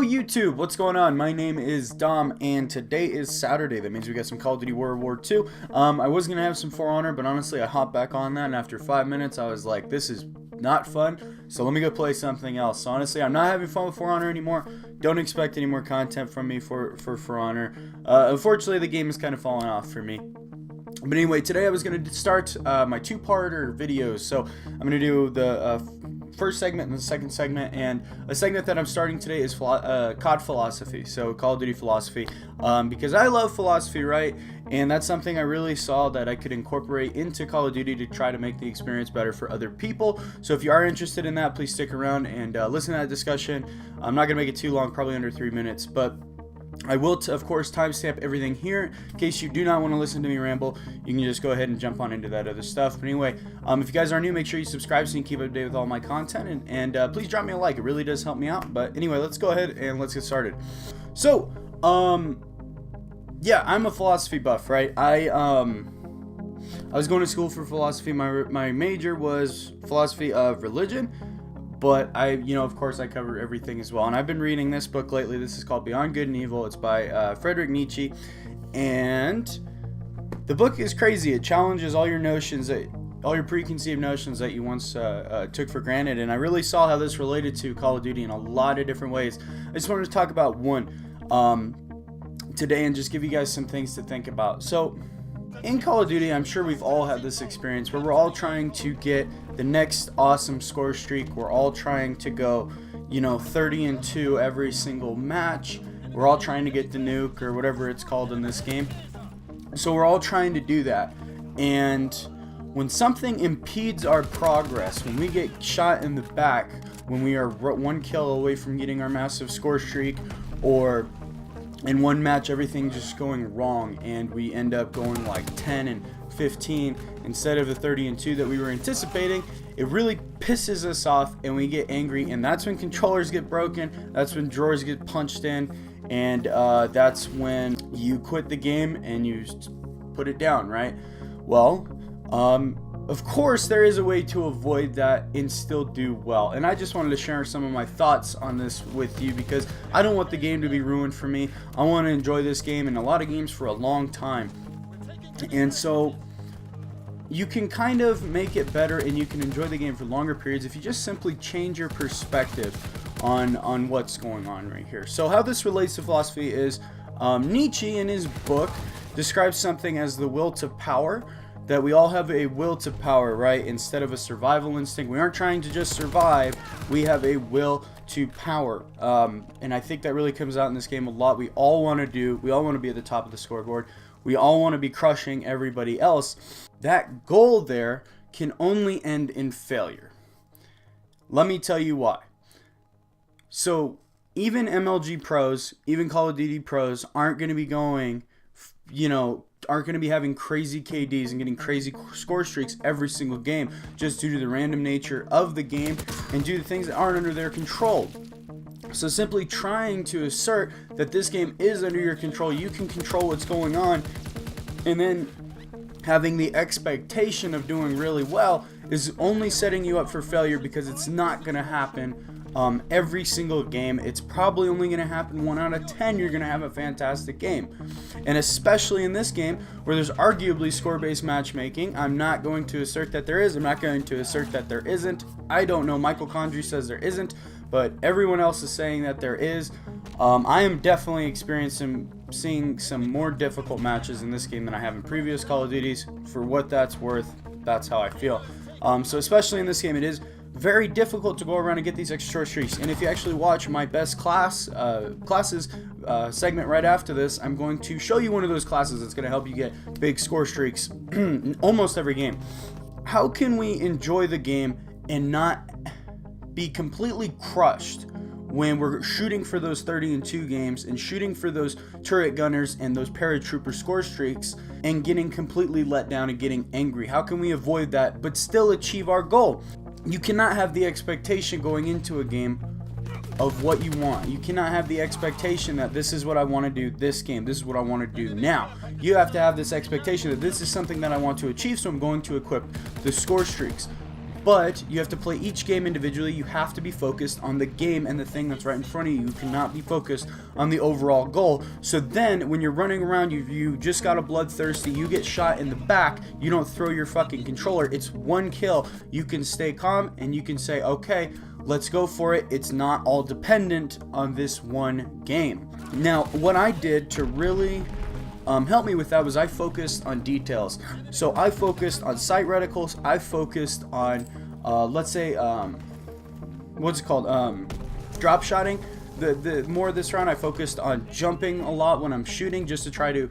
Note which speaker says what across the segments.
Speaker 1: YouTube, what's going on? My name is Dom, and today is Saturday. That means we got some Call of Duty World War II. I was going to have some For Honor, but honestly, I hopped back on that, and after 5 minutes, I was like, this is not fun, so let me go play something else. So honestly, I'm not having fun with For Honor anymore. Don't expect any more content from me for Honor. Unfortunately, the game has kind of fallen off for me. But anyway, today I was going to start my two-parter videos. So I'm going to do the first segment and the second segment, and a segment that I'm starting today is COD Philosophy, so Call of Duty Philosophy, because I love philosophy, right? And that's something I really saw that I could incorporate into Call of Duty to try to make the experience better for other people. So if you are interested in that, please stick around and listen to that discussion. I'm not going to make it too long, probably under 3 minutes, but I will, of course, timestamp everything here in case you do not want to listen to me ramble. You can just go ahead and jump on into that other stuff. But anyway, if you guys are new, make sure you subscribe so you can keep up to date with all my content. And please drop me a like. It really does help me out. But anyway, let's go ahead and let's get started. So, yeah, I'm a philosophy buff, right? I was going to school for philosophy. My major was philosophy of religion. But of course, I cover everything as well. And I've been reading this book lately. This is called Beyond Good and Evil. It's by Friedrich Nietzsche. And the book is crazy. It challenges all your notions, all your preconceived notions that you once took for granted. And I really saw how this related to Call of Duty in a lot of different ways. I just wanted to talk about one today and just give you guys some things to think about. So, in Call of Duty, I'm sure we've all had this experience where we're all trying to get the next awesome score streak. We're all trying to go, 30-2 every single match. We're all trying to get the nuke or whatever it's called in this game. So we're all trying to do that. And when something impedes our progress, when we get shot in the back, when we are one kill away from getting our massive score streak, or in one match everything just going wrong and we end up going like 10 and 15 instead of the 30-2 that we were anticipating, it really pisses us off and we get angry, and that's when controllers get broken, that's when drawers get punched in, and that's when you quit the game and you put it down, right? Well, of course there is a way to avoid that and still do well, and I just wanted to share some of my thoughts on this with you because I don't want the game to be ruined for me. I want to enjoy this game and a lot of games for a long time, and so you can kind of make it better and you can enjoy the game for longer periods if you just simply change your perspective on what's going on right here. So how this relates to philosophy is Nietzsche in his book describes something as the will to power, that we all have a will to power, right? Instead of a survival instinct. We aren't trying to just survive, we have a will to power. And I think that really comes out in this game a lot. We all want to be at the top of the scoreboard. We all want to be crushing everybody else. That goal there can only end in failure. Let me tell you why. So even MLG pros, even Call of Duty pros aren't going to be going, aren't going to be having crazy KDs and getting crazy score streaks every single game just due to the random nature of the game and due to things that aren't under their control. So simply trying to assert that this game is under your control, you can control what's going on, and then having the expectation of doing really well is only setting you up for failure, because it's not going to happen every single game. It's probably only going to happen 1 out of 10 you're going to have a fantastic game. And especially in this game where there's arguably score-based matchmaking. I'm not going to assert that there is. I'm not going to assert that there isn't. I don't know. Michael Condrey says there isn't, but everyone else is saying that there is. I am definitely seeing some more difficult matches in this game than I have in previous Call of Duties. For what that's worth, that's how I feel. So especially in this game, it is very difficult to go around and get these extra streaks. And if you actually watch my best classes segment right after this, I'm going to show you one of those classes that's going to help you get big score streaks almost every game. How can we enjoy the game and not be completely crushed when we're shooting for those 30-2 games and shooting for those turret gunners and those paratrooper score streaks and getting completely let down and getting angry? How can we avoid that but still achieve our goal? You cannot have the expectation going into a game of what you want. You cannot have the expectation that this is what I want to do this game, this is what I want to do now. You have to have this expectation that this is something that I want to achieve, so I'm going to equip the score streaks. but you have to play each game individually. You have to be focused on the game and the thing that's right in front of you. You cannot be focused on the overall goal. So then when you're running around, you just got a bloodthirsty, you get shot in the back, you don't throw your fucking controller. It's one kill. You can stay calm and you can say, okay, let's go for it. It's not all dependent on this one game. Now, what I did to really help me with that was I focused on details. So I focused on sight reticles. I focused on, let's say, what's it called? Drop shotting. The more this round, I focused on jumping a lot when I'm shooting, just to try to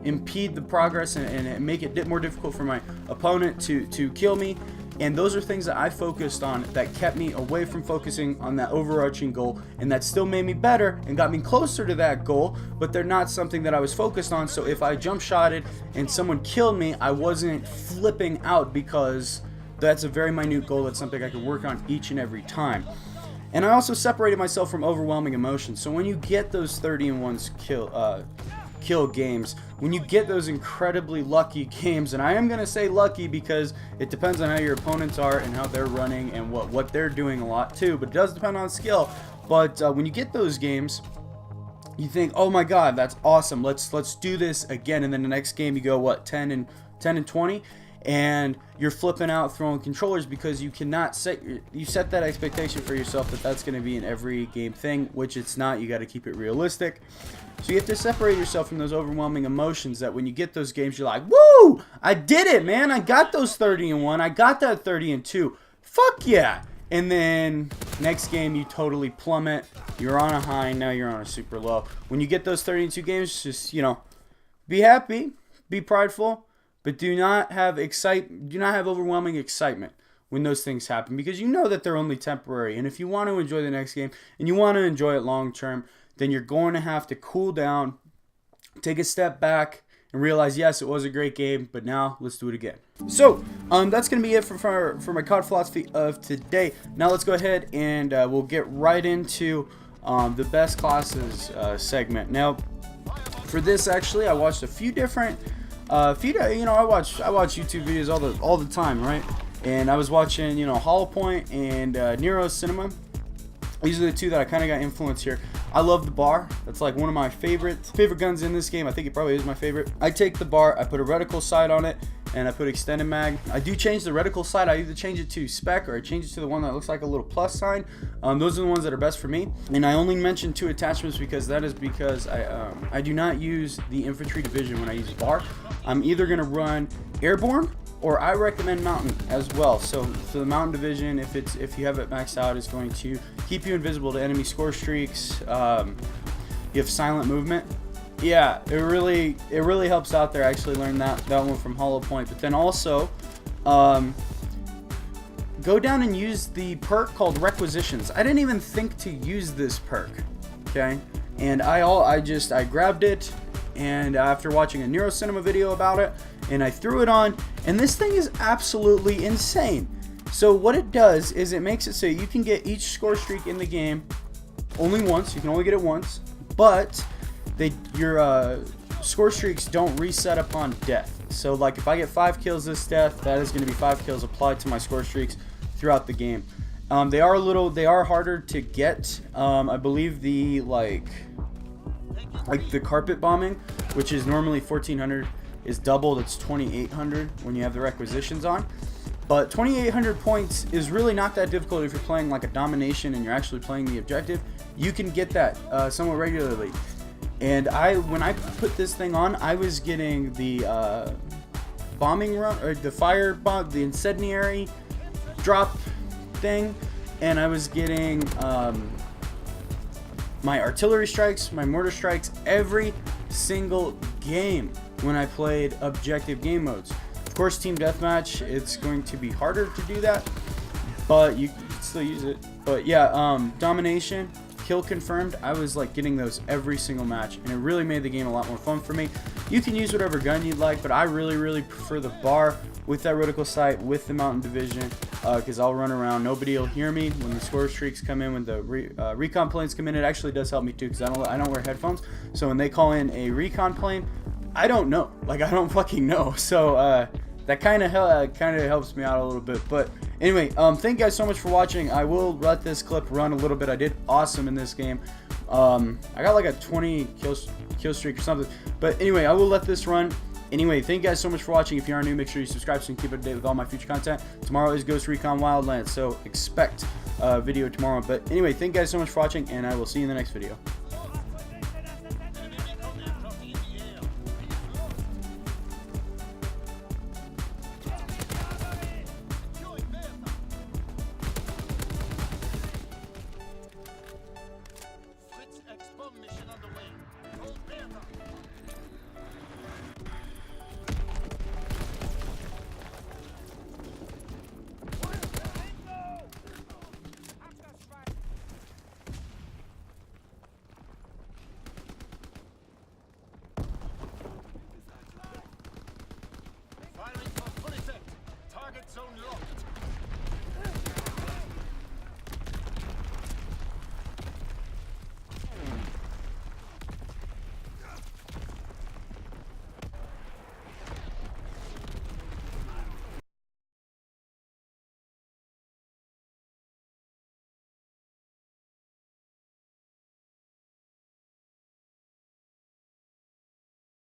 Speaker 1: impede the progress and make it more difficult for my opponent to kill me. And those are things that I focused on that kept me away from focusing on that overarching goal, and that still made me better and got me closer to that goal, but they're not something that I was focused on. So if I jump shotted and someone killed me, I wasn't flipping out, because that's a very minute goal. That's something I can work on each and every time. And I also separated myself from overwhelming emotions. So when you get those 30-1 kill games, when you get those incredibly lucky games, and I am going to say lucky because it depends on how your opponents are and how they're running and what they're doing a lot too, but it does depend on skill. But when you get those games, you think, oh my god, that's awesome, let's do this again. And then the next game you go, what, 10 and 20, and you're flipping out throwing controllers, because you cannot set that expectation for yourself that that's going to be an every game thing, which it's not. You got to keep it realistic. So you have to separate yourself from those overwhelming emotions, that when you get those games, you're like, woo, I did it, man, I got those 30-1, I got that 30-2, fuck yeah. And then next game you totally plummet, you're on a high, now you're on a super low. When you get those 30-2 games, just, you know, be happy, be prideful, but do not have overwhelming excitement when those things happen, because you know that they're only temporary. And if you want to enjoy the next game and you want to enjoy it long term, then you're going to have to cool down, take a step back, and realize, yes, it was a great game, but now let's do it again. So that's going to be it for my COD philosophy of today. Now let's go ahead and we'll get right into the best classes segment. Now for this, actually, I watched a few different I watch YouTube videos all the time, right? And I was watching, Hollow Point and Nero Cinema. These are the two that I kind of got influenced here. I love the bar. That's like one of my favorite guns in this game. I think it probably is my favorite. I take the bar, I put a reticle sight on it, and I put extended mag. I do change the reticle sight. I either change it to spec or I change it to the one that looks like a little plus sign. Those are the ones that are best for me. And I only mention 2 attachments because I do not use the infantry division when I use bar. I'm either going to run airborne, or I recommend mountain as well. So for the mountain division, if you have it maxed out, it's going to keep you invisible to enemy score streaks. You have silent movement. Yeah, it really helps out there. I actually learned that one from Hollow Point. But then also, go down and use the perk called Requisitions. I didn't even think to use this perk, okay? And I grabbed it, and after watching a Nero Cinema video about it, and I threw it on, and this thing is absolutely insane. So what it does is it makes it so you can get each score streak in the game only once. You can only get it once, but your score streaks don't reset upon death. So like if I get 5 kills this death, that is going to be 5 kills applied to my score streaks throughout the game. They are harder to get. I believe the like the carpet bombing, which is normally 1400, is doubled. It's 2800 when you have the requisitions on. But 2800 points is really not that difficult if you're playing like a domination and you're actually playing the objective. You can get that somewhat regularly. And when I put this thing on, I was getting the bombing run, or the fire bomb, the incendiary drop thing, and I was getting my artillery strikes, my mortar strikes every single game when I played objective game modes. Of course, team deathmatch, it's going to be harder to do that, but you can still use it. But yeah, domination, kill confirmed, I was like getting those every single match, and it really made the game a lot more fun for me. You can use whatever gun you'd like, but I really prefer the bar with that reticle sight, with the mountain division, because I'll run around, nobody will hear me when the score streaks come in, when the recon planes come in. It actually does help me too, because I don't wear headphones, so when they call in a recon plane, I don't know, like I don't fucking know. So that kind of helps me out a little bit. But anyway, thank you guys so much for watching. I will let this clip run a little bit. I did awesome in this game. I got like a 20 kill streak or something. But anyway, I will let this run. Anyway, thank you guys so much for watching. If you are new, make sure you subscribe so you can keep up to date with all my future content. Tomorrow is Ghost Recon Wildlands, so expect a video tomorrow. But anyway, thank you guys so much for watching, and I will see you in the next video.